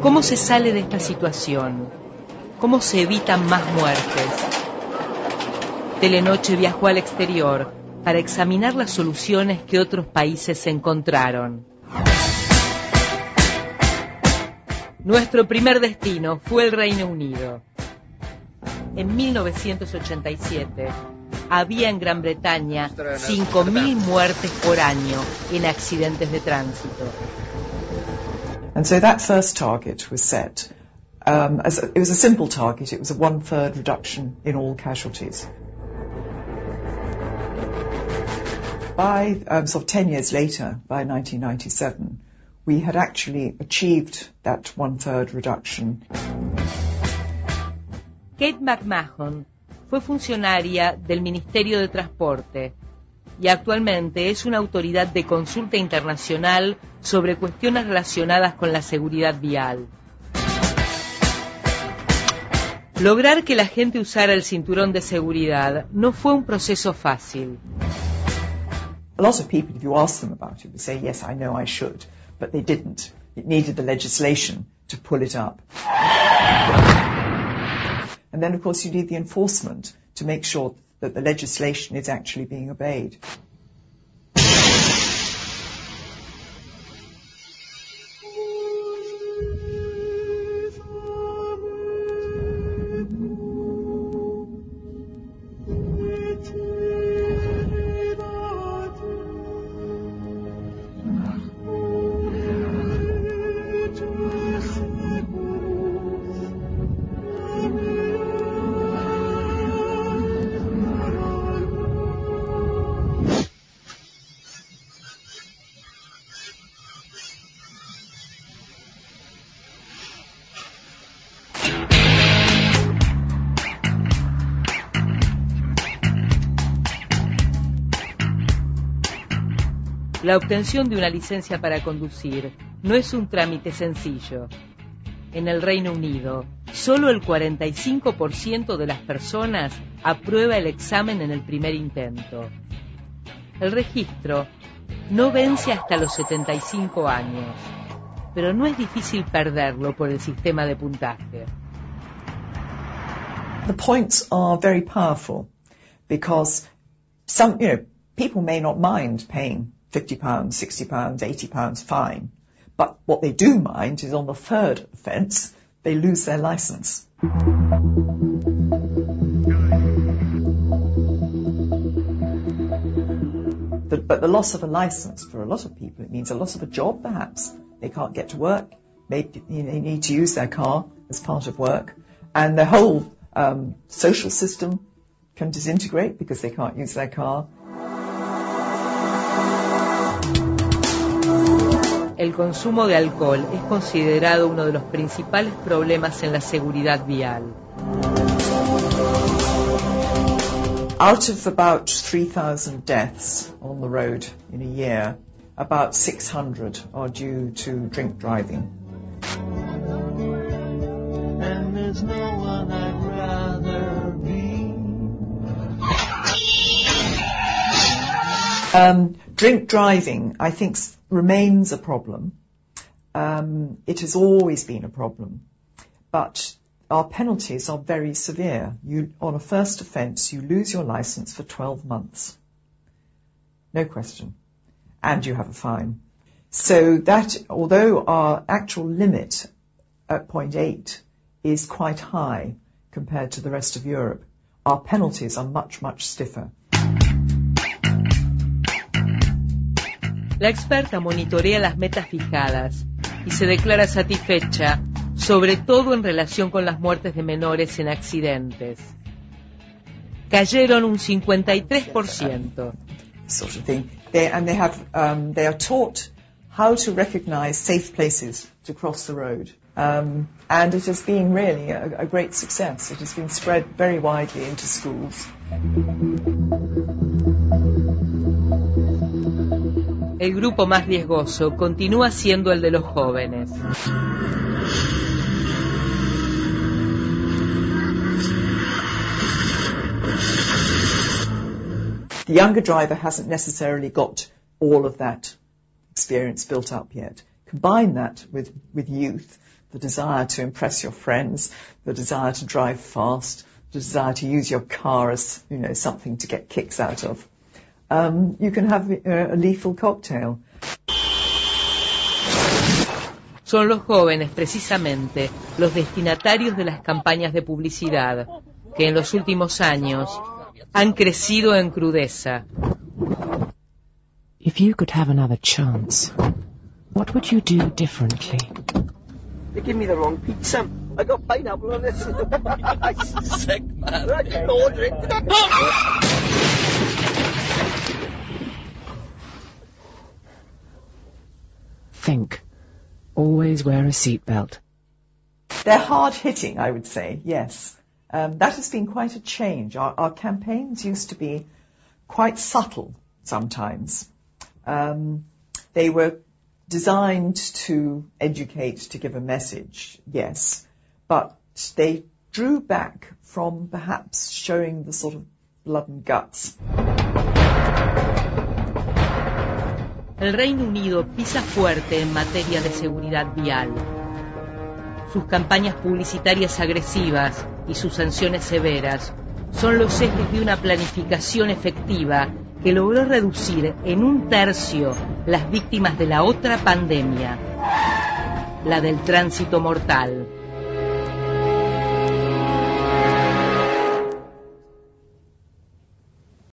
¿Cómo se sale de esta situación? ¿Cómo se evitan más muertes? Telenoche viajó al exterior para examinar las soluciones que otros países encontraron. Nuestro primer destino fue el Reino Unido. En 1987 había en Gran Bretaña 5.000 muertes por año en accidentes de tránsito. And so that first target was set. It was a simple target. It was a 1/3 reduction in all casualties. By sort of 10 years later, by 1997, we had actually achieved that 1/3 reduction. Kate McMahon fue funcionaria del Ministerio de Transporte y actualmente es una autoridad de consulta internacional sobre cuestiones relacionadas con la seguridad vial. Lograr que la gente usara el cinturón de seguridad no fue un proceso fácil. A lot of people, if you ask them about it, would say, yes, I know I should, but they didn't. It needed the legislation to pull it up. And then, of course, you need the enforcement to make sure that the legislation is actually being obeyed. La obtención de una licencia para conducir no es un trámite sencillo. En el Reino Unido, solo el 45% de las personas aprueba el examen en el primer intento. El registro no vence hasta los 75 años, pero no es difícil perderlo por el sistema de puntaje. The points are very powerful because people may not mind paying £50, £60, £80 fine. But what they do mind is on the third offence, they lose their licence. But the loss of a licence, for a lot of people, it means a loss of a job, perhaps. They can't get to work. Maybe they need to use their car as part of work. And the whole social system can disintegrate because they can't use their car. El consumo de alcohol es considerado uno de los principales problemas en la seguridad vial. Out of about 3,000 deaths on the road in a year, about 600 are due to drink driving. And there's no one I'd rather be. Drink driving, I think, remains a problem. It has always been a problem. But our penalties are very severe. On a first offence, you lose your licence for 12 months. No question. And you have a fine. So that, although our actual limit at 0.8 is quite high compared to the rest of Europe, our penalties are much, much stiffer. La experta monitorea las metas fijadas y se declara satisfecha, sobre todo en relación con las muertes de menores en accidentes. Cayeron un 53%. Sort of thing. They are taught how to recognize safe places to cross the road. And it has been really a great success. It has been spread very widely into schools. El grupo más riesgoso continúa siendo el de los jóvenes. The younger driver hasn't necessarily got all of that experience built up yet. combine that with youth, the desire to impress your friends, the desire to drive fast, the desire to use your car as, something to get kicks out of, you can have a lethal cocktail. Son los jóvenes, precisamente, los destinatarios de las campañas de publicidad, que en los últimos años han crecido en crudeza. If you could have another chance, what would you do differently? They give me the wrong pizza. I got pineapple on it. I'm sick, man. I can't order it. Think. Always wear a seatbelt. They're hard-hitting, I would say, yes. That has been quite a change. Our campaigns used to be quite subtle sometimes. They were designed to educate, to give a message, yes, but they drew back from perhaps showing the sort of blood and guts. El Reino Unido pisa fuerte en materia de seguridad vial. Sus campañas publicitarias agresivas y sus sanciones severas son los ejes de una planificación efectiva que logró reducir en 1/3 las víctimas de la otra pandemia, la del tránsito mortal.